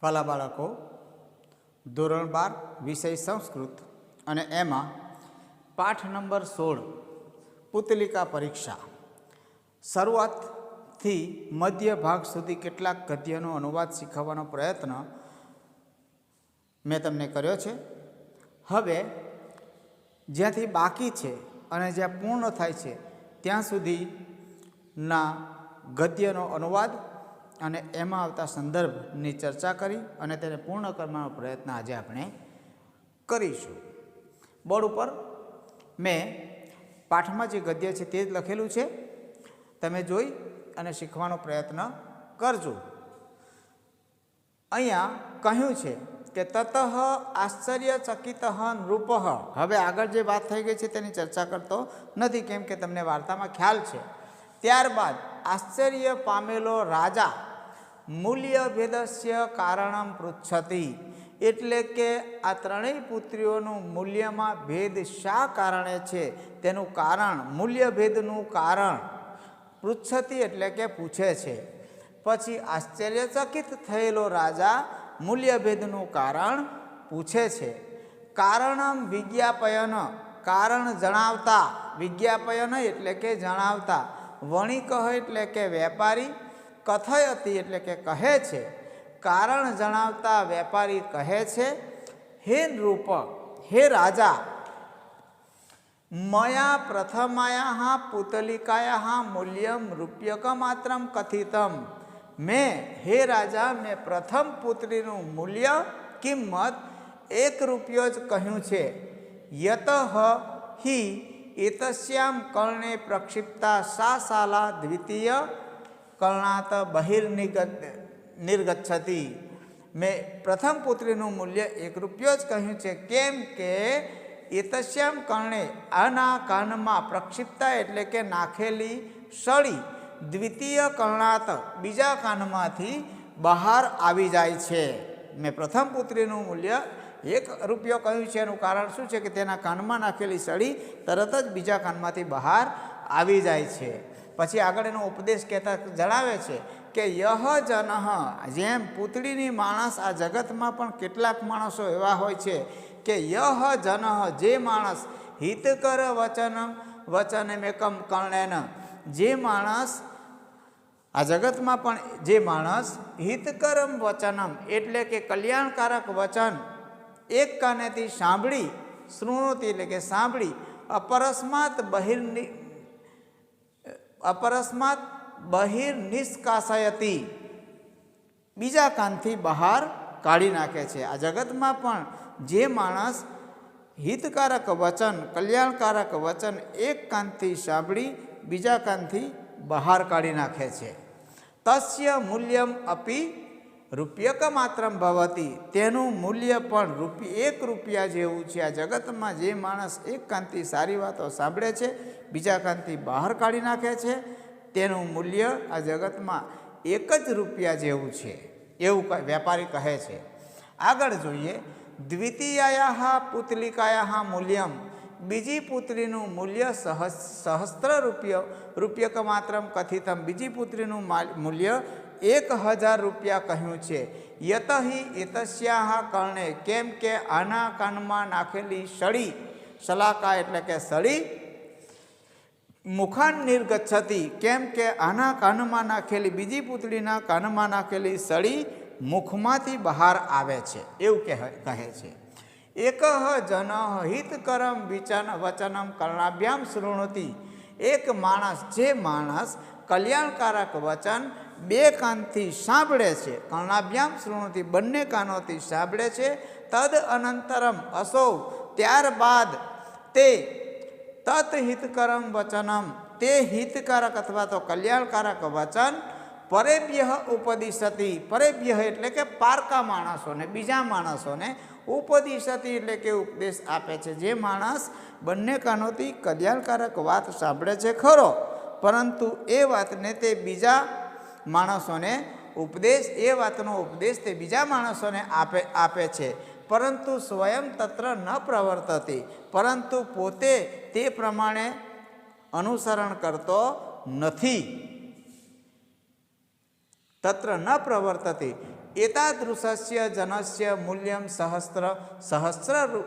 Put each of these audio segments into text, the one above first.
વાલા બાળકો, ધોરણ 12 વિષય સંસ્કૃત અને એમાં પાઠ નંબર 16 પુતલિકા પરીક્ષા શરૂઆતથી મધ્ય ભાગ સુધી કેટલાક ગદ્યનો અનુવાદ શીખવવાનો પ્રયત્ન મેં તમને કર્યો છે। હવે જ્યાંથી બાકી છે અને જ્યાં પૂર્ણ થાય છે ત્યાં સુધીના ગદ્યનો અનુવાદ અને એમાં આવતા સંદર્ભની ચર્ચા કરી અને તેને પૂર્ણ કરવાનો પ્રયત્ન આજે આપણે કરીશું। બોર્ડ ઉપર મેં પાઠમાં જે ગદ્ય છે તે જ લખેલું છે, તમે જોઈ અને શીખવાનો પ્રયત્ન કરજો। અહીંયા કહ્યું છે કે તતઃ આશ્ચર્યચકિત નૃપ। હવે આગળ જે વાત થઈ ગઈ છે તેની ચર્ચા કરતો નથી, કેમ કે તમને વાર્તામાં ખ્યાલ છે। ત્યારબાદ આશ્ચર્ય પામેલો રાજા મૂલ્ય ભેદસ્ય કારણમ પૃચ્છતિ, એટલે કે આ ત્રણેય પુત્રીઓનું મૂલ્યમાં ભેદ શા કારણે છે તેનું કારણ, મૂલ્ય ભેદનું કારણ પૃચ્છતિ એટલે કે પૂછે છે। પછી આશ્ચર્યચકિત થયેલો રાજા મૂલ્ય ભેદનું કારણ પૂછે છે। કારણમ વિજ્ઞાપયન, કારણ જણાવતા, વિજ્ઞાપયન એટલે કે જણાવતા, વણિક એટલે કે વેપારી, કથયતિ એટલે કે કહે છે, કારણ જણાવતા વેપારી કહે છે, હે નૃપ, હે રાજા, મયા પ્રથમાયા પુતલિકાયા મૂલ્યમ રૂપ્યકમાત્રમ કથિતમ, મેં, હે રાજા, મેં પ્રથમ પુત્રીનું મૂલ્ય કિંમત 1 રૂપિયો જ કહ્યું છે। યતઃ હિ એતસ્યામ કર્ણે પ્રક્ષિપ્તા સા શાલા દ્વિતીય કર્ણાત બહિર્નિર્ગચ્છતિ, મેં પ્રથમ પુત્રીનું મૂલ્ય 1 રૂપિયો જ કહ્યું છે, કેમ કે એતસ્યામ કર્ણે, આના કાનમાં, પ્રક્ષિપ્તા એટલે કે નાખેલી સળી, દ્વિતીય કર્ણાત બીજા કાનમાંથી બહાર આવી જાય છે। મેં પ્રથમ પુત્રીનું મૂલ્ય 1 રૂપિયો કહ્યું છે, એનું કારણ શું છે કે તેના કાનમાં નાખેલી સળી તરત જ બીજા કાનમાંથી બહાર આવી જાય છે। પછી આગળ એનો ઉપદેશ કહેતા જણાવે છે કે યહ જનઃ, જેમ પૂતળીની માણસ, આ જગતમાં પણ કેટલાક માણસો એવા હોય છે કે યહ જનઃ, જે માણસ, હિતકર વચનમેકમ કર્ણેન, જે માણસ, આ જગતમાં પણ જે માણસ હિતકરમ વચનમ એટલે કે કલ્યાણકારક વચન એક કાનેથી સાંભળી, શૃણોતી એટલે કે સાંભળી, અપરસ્માત બહિર્નિષ્કાશયતિ, બીજા કાનથી બહાર કાઢી નાખે છે। આ જગતમાં પણ જે માણસ હિતકારક વચન, કલ્યાણકારક વચન એક કાનથી સાંભળી બીજા કાનથી બહાર કાઢી નાખે છે, તસ્ય મૂલ્યમ અપી રૂપ્યકમાત્રમ ભવતી, તેનું મૂલ્ય પણ 1 રૂપિયા જેવું છે। આ જગતમાં જે માણસ એક કાનથી સારી વાતો સાંભળે છે, બીજા કાનથી બહાર કાઢી નાખે છે, તેનું મૂલ્ય આ જગતમાં 1 જ રૂપિયા જેવું છે, એવું વેપારી કહે છે। આગળ જોઈએ, દ્વિતીયાયા પુતલિકાયા મૂલ્યમ, બીજી પુત્રીનું મૂલ્ય સહસ્ત્ર રૂપ્યકમાત્રમ કથિતમ, બીજી પુત્રીનું મૂલ્ય 1000 રૂપિયા કહ્યું છે। યત હિ એતસ્યાહ કર્ણે, કેમ કે આના કાનમાં નાખેલી સળી, શલાકા એટલે કે સળી, મુખાન નિર્ગચ્છતિ, કેમ કે આના કાનમાં નાખેલી, બીજી પુત્રીના કાનમાં નાખેલી સળી મુખમાંથી બહાર આવે છે, એવું કહે છે। એક જન હિતકરમ વચનમ કર્ણાભ્યામ શૃણોતિ, એક માણસ, જે માણસ કલ્યાણકારક વચન 2 કાનથી સાંભળે છે, કર્ણાભ્યામ શૃણોતિ બંને કાનોથી સાંભળે છે, તદ અનંતરમ અસૌ, ત્યારબાદ તે તત હિતકરમ વચનમ, તે હિતકારક અથવા તો કલ્યાણકારક વચન પરેભ્ય ઉપદિશતિ, પરેભ્ય એટલે કે પારકા માણસોને, બીજા માણસોને, ઉપદિશતિ એટલે કે ઉપદેશ આપે છે। જે માણસ બંને કાનોથી કલ્યાણકારક વાત સાંભળે છે ખરો, પરંતુ એ વાતને તે બીજા માણસોને ઉપદેશ, એ વાતનો ઉપદેશ તે બીજા માણસોને આપે છે, પરંતુ સ્વયં તત્ર ન પ્રવર્તતી, પરંતુ પોતે તે પ્રમાણે અનુસરણ કરતો નથી। તત્ર ન પ્રવર્તતી, एतादृशस्य जनस्य मूल्यं सहस्र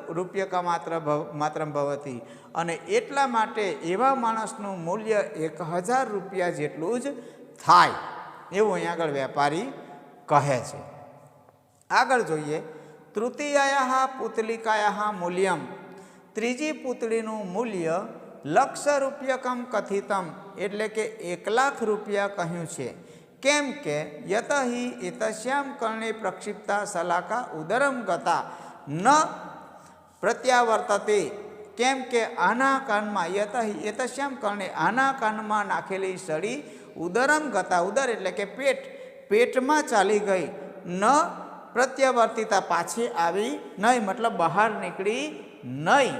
રૂપ્યકા માત્રમ ભવતી અને એટલા માટે એવા માણસનું મૂલ્ય 1000 રૂપિયા જેટલું જ થાય એવું અહીં આગળ વેપારી કહે છે. આગળ જોઈએ તૃતીયાયાઃ પુતલિકાયાઃ મૂલ્યમ, ત્રીજી પુતળીનું મૂલ્ય ₹1,00,000 કથિતમ એટલે કે 1,00,000 રૂપિયા કહ્યું છે. કેમ કે યતહિ એતસ્યામ કર્ણે પ્રક્ષિપ્તા શલાકા ઉદરમ ગતા ન પ્રત્યાવર્તતે, કેમ કે આના કાનમાં યતહિ એતસ્યામ કર્ણે આના કાનમાં નાખેલી સળી ઉદરમ ગતા, ઉદર એટલે કે પેટમાં ચાલી ગઈ, ન પ્રત્યાવર્તિતા પાછી આવી નહીં, મતલબ બહાર નીકળી નહીં.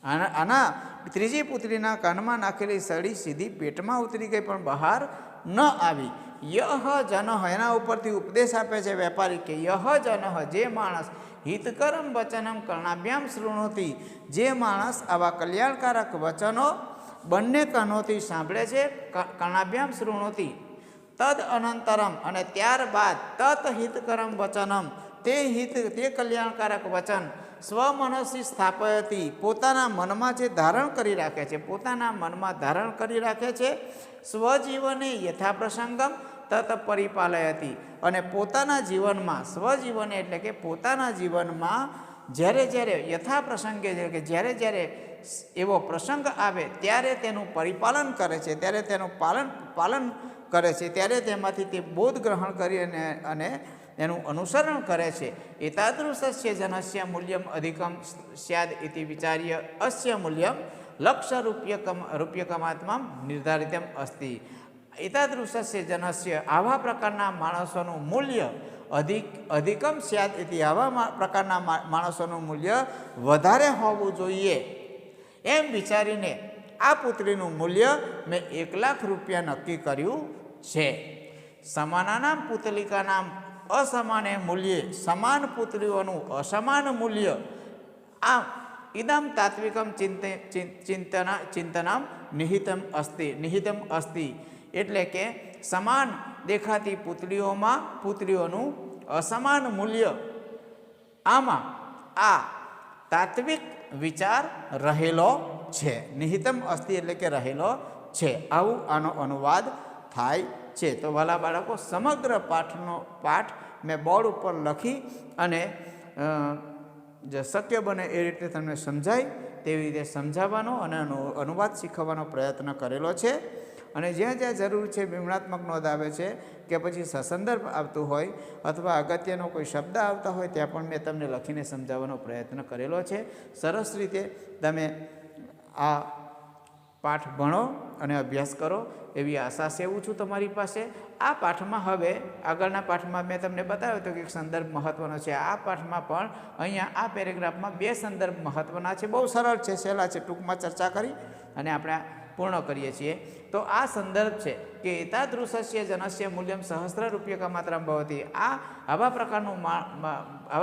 આના ત્રીજી પુત્રીના કાનમાં નાખેલી સળી સીધી પેટમાં ઉતરી ગઈ પણ બહાર ન આવી. યહ જનઃ, એના ઉપરથી ઉપદેશ આપે છે વેપારી કે યહ જનઃ, જે માણસ હિતકરમ વચનમ કર્ણાભ્યામ શૃણોતી, જે માણસ આવા કલ્યાણકારક વચનો બંને કાનોથી સાંભળે છે, કર્ણાભ્યામ શૃણોતી, તદ અનંતરમ અને ત્યારબાદ તત હિતકરમ વચનમ, તે કલ્યાણકારક વચન સ્વમનસી સ્થાપયતી, પોતાના મનમાં જે ધારણ કરી રાખે છે, પોતાના મનમાં ધારણ કરી રાખે છે, સ્વજીવને યથાપ્રસંગમ તત પરિપાલયતી, અને પોતાના જીવનમાં, સ્વજીવને એટલે કે પોતાના જીવનમાં જ્યારે યથાપ્રસંગે એટલે કે જ્યારે એવો પ્રસંગ આવે ત્યારે તેનું પરિપાલન કરે છે, ત્યારે તેનું પાલન કરે છે, ત્યારે તેમાંથી તે બોધ ગ્રહણ કરી અને એનું અનુસરણ કરે છે. એતાદૃશસ્ય જનસ્ય મૂલ્યમ અધિકમ સ્યાદ ઇતિ વિચાર્ય અસ્ય મૂલ્યમ ₹1,00,000 નિર્ધારિતમ અસ્તિ. એતાદૃશસ્ય જનસ્ય, આવા પ્રકારના માણસોનું મૂલ્ય અધિકમ સ્યાદ ઇતિ, આવા પ્રકારના માણસોનું મૂલ્ય વધારે હોવું જોઈએ એમ વિચારીને આ પુત્રીનું મૂલ્ય મેં ₹1,00,000 નક્કી કર્યું છે. સમાનાનામ પુતલિકાનામ અસમાને મૂલ્યે, સમાન પુત્રીઓનું અસમાન મૂલ્ય, આ ઇદમ તાત્વિકમ ચિંતનામ નિહિતમ અસ્તિ, એટલે કે સમાન દેખાતી પુત્રીઓનું અસમાન મૂલ્ય, આમાં આ તાત્વિક વિચાર રહેલો છે. નિહિતમ અસ્તિ એટલે કે રહેલો છે, આવું આનો અનુવાદ થાય છે. તો વાલા બાળકો, સમગ્ર પાઠ મેં બોર્ડ ઉપર લખી અને જે શક્ય બને એ રીતે તમને સમજાય તેવી રીતે સમજાવવાનો અને અનુવાદ શીખવવાનો પ્રયત્ન કરેલો છે. અને જ્યાં જ્યાં જરૂર છે, વિવરણાત્મક નોંધ આવે છે કે પછી સસંદર્ભ આવતું હોય અથવા અગત્યનો કોઈ શબ્દ આવતા હોય, ત્યાં પણ મેં તમને લખીને સમજાવવાનો પ્રયત્ન કરેલો છે. સરસ રીતે તમે આ પાઠ ભણો અને અભ્યાસ કરો એવી આશા સેવું છું તમારી પાસે. આ પાઠમાં હવે આગળના પાઠમાં મેં તમને બતાવ્યો હતો કે એક સંદર્ભ મહત્ત્વનો છે. આ પાઠમાં પણ અહીંયા આ પેરેગ્રાફમાં 2 સંદર્ભ મહત્ત્વના છે. બહુ સરળ છે, સહેલા છે, ટૂંકમાં ચર્ચા કરી અને આપણે પૂર્ણ કરીએ છીએ. તો આ સંદર્ભ છે કે એતાદૃશસ્ય જનસ્ય મૂલ્યમ ₹1,00,000 માત્રમ ભવતી, આવા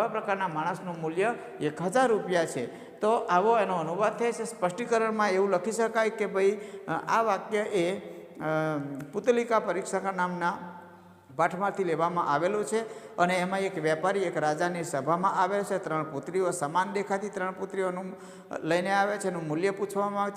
પ્રકારના માણસનું મૂલ્ય 1,000 રૂપિયા છે. તો આવો એનો અનુવાદ થાય છે. સ્પષ્ટીકરણમાં એવું લખી શકાય કે ભાઈ આ વાક્ય એ પુતલિકા પરીક્ષા નામના પાઠમાંથી લેવામાં આવેલું છે અને એમાં એક વેપારી એક રાજાની સભામાં આવે છે. 3 પુત્રીઓ સમાન દેખાતી 3 પુત્રીઓનું લઈને આવે છે, એનું મૂલ્ય પૂછવામાં આવે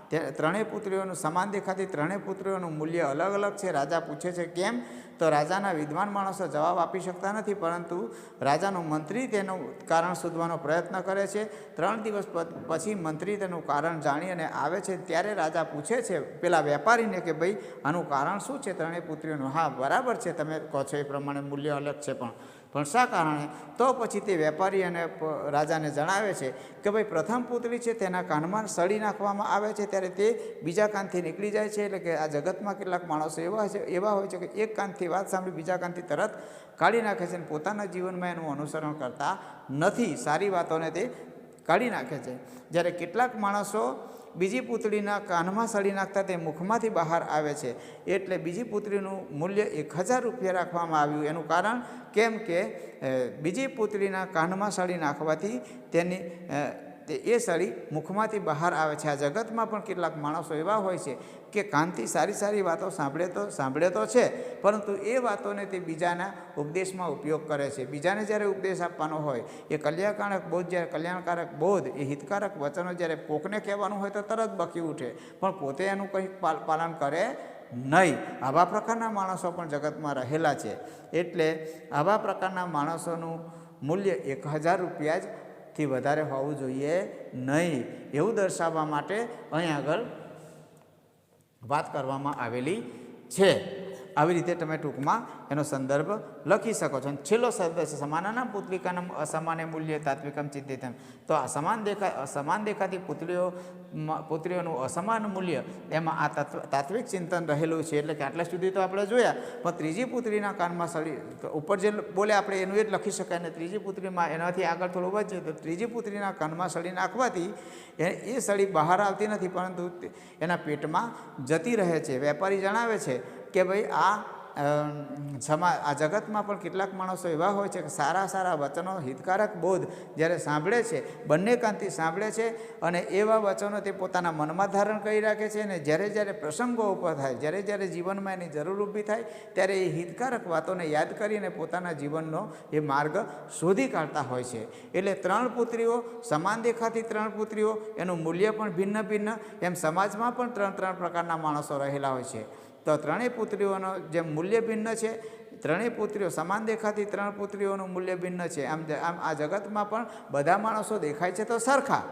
છે. ત્રણેય પુત્રીઓનું સમાન દેખાતી 3 પુત્રીઓનું મૂલ્ય અલગ અલગ છે. રાજા પૂછે છે કેમ? તો રાજાના વિદ્વાન માણસો જવાબ આપી શકતા નથી, પરંતુ રાજાનો મંત્રી તેનું કારણ શોધવાનો પ્રયત્ન કરે છે. 3 દિવસ પછી મંત્રી તેનું કારણ જાણી અને આવે છે. ત્યારે રાજા પૂછે છે પેલા વેપારીને કે ભાઈ આનું કારણ શું છે 3 પુત્રીઓનું? હા, બરાબર છે, તમે કહો છો એ પ્રમાણે મૂલ્ય અલગ છે, પણ શા કારણે? તો પછી તે વેપારી અને રાજાને જણાવે છે કે ભાઈ પ્રથમ પુત્રી છે તેના કાનમાં સળી નાખવામાં આવે છે, ત્યારે તે બીજા કાનથી નીકળી જાય છે. એટલે કે આ જગતમાં કેટલાક માણસો એવા હોય છે કે એક કાનથી વાત સાંભળી બીજા કાનથી તરત કાઢી નાખે છે અને પોતાના જીવનમાં એનું અનુસરણ કરતા નથી, સારી વાતોને તે કાઢી નાખે છે. જ્યારે કેટલાક માણસો બીજી પુત્રીના કાનમાં સળી નાખતા તે મુખમાંથી બહાર આવે છે. એટલે બીજી પુત્રીનું મૂલ્ય 1,000 રૂપિયા રાખવામાં આવ્યું. એનું કારણ કેમ કે બીજી પુત્રીના કાનમાં સળી નાખવાથી તેની તે એ સળી મુખમાંથી બહાર આવે છે. આ જગતમાં પણ કેટલાક માણસો એવા હોય છે કે કાનથી સારી સારી વાતો સાંભળે તો છે, પરંતુ એ વાતોને તે બીજાના ઉપદેશમાં ઉપયોગ કરે છે. બીજાને જ્યારે ઉપદેશ આપવાનો હોય, એ કલ્યાણકારક બોધ એ હિતકારક વચનો જ્યારે કોકને કહેવાનું હોય તો તરત બકી ઉઠે, પણ પોતે એનું કંઈક પાલન કરે નહીં. આવા પ્રકારના માણસો પણ જગતમાં રહેલા છે. એટલે આવા પ્રકારના માણસોનું મૂલ્ય 1000 રૂપિયાથી વધારે હોવું જોઈએ નહીં, એવું દર્શાવવા માટે અહીં આગળ વાત કરવામાં આવેલી છે. આવી રીતે તમે ટૂંકમાં એનો સંદર્ભ લખી શકો છો. અને છેલ્લો શબ્દ છે સમાનાનામ પુત્લિકાનામ અસમાને મૂલ્ય તાત્વિકમ ચિંતિતમ. તો આ સમાન દેખાતી પુત્રીઓનું અસમાન મૂલ્ય, એમાં આ તાત્વિક ચિંતન રહેલું છે. એટલે કે આટલા સુધી તો આપણે જોયા, પણ ત્રીજી પુત્રીના કાનમાં સળી ઉપર જે બોલે આપણે એનું એ જ લખી શકાય. અને ત્રીજી પુત્રીમાં એનાથી આગળ થોડું વધે તો ત્રીજી પુત્રીના કાનમાં સળી નાખવાથી એ સળી બહાર આવતી નથી, પરંતુ એના પેટમાં જતી રહે છે. વેપારી જણાવે છે કે ભાઈ આ જગતમાં પણ કેટલાક માણસો એવા હોય છે કે સારા વચનો હિતકારક બોધ જ્યારે સાંભળે છે, બંને કાનથી સાંભળે છે, અને એવા વચનો તે પોતાના મનમાં ધારણ કરી રાખે છે. અને જ્યારે પ્રસંગો ઊભા થાય, જ્યારે જીવનમાં એની જરૂર ઊભી થાય, ત્યારે એ હિતકારક વાતોને યાદ કરીને પોતાના જીવનનો એ માર્ગ શોધી કાઢતા હોય છે. એટલે 3 પુત્રીઓ, સમાન દેખાતી 3 પુત્રીઓ, એનું મૂલ્ય પણ ભિન્ન ભિન્ન. એમ સમાજમાં પણ 3 પ્રકારના માણસો રહેલા હોય છે. તો 3 પુત્રીઓનો જે મૂલ્ય ભિન્ન છે, 3 પુત્રીઓ સમાન દેખાતી 3 પુત્રીઓનું મૂલ્ય ભિન્ન છે. આમ આ જગતમાં પણ બધા માણસો દેખાય છે તો સરખા,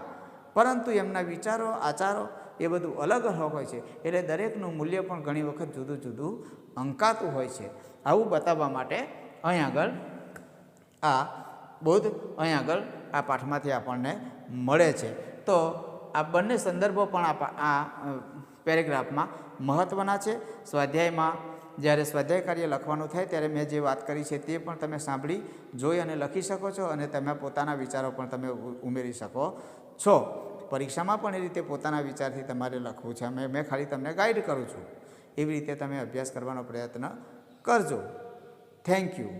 પરંતુ એમના વિચારો, આચારો એ બધું અલગ અલગ હોય છે. એટલે દરેકનું મૂલ્ય પણ ઘણી વખત જુદું જુદું અંકાતું હોય છે. આવું બતાવવા માટે અહીં આગળ આ બોધ અહીં આગળ આ પાઠમાંથી આપણને મળે છે. તો આ બંને સંદર્ભો પણ આ પેરેગ્રાફમાં મહત્ત્વના છે. સ્વાધ્યાયમાં જ્યારે સ્વાધ્યાય કાર્ય લખવાનું થાય ત્યારે મેં જે વાત કરી છે તે પણ તમે સાંભળી, જોઈ અને લખી શકો છો. અને તમે પોતાના વિચારો પણ તમે ઉમેરી શકો છો. પરીક્ષામાં પણ એ રીતે પોતાના વિચારથી તમારે લખવું છે. મેં ખાલી તમને ગાઈડ કરું છું. એવી રીતે તમે અભ્યાસ કરવાનો પ્રયત્ન કરજો. Thank you.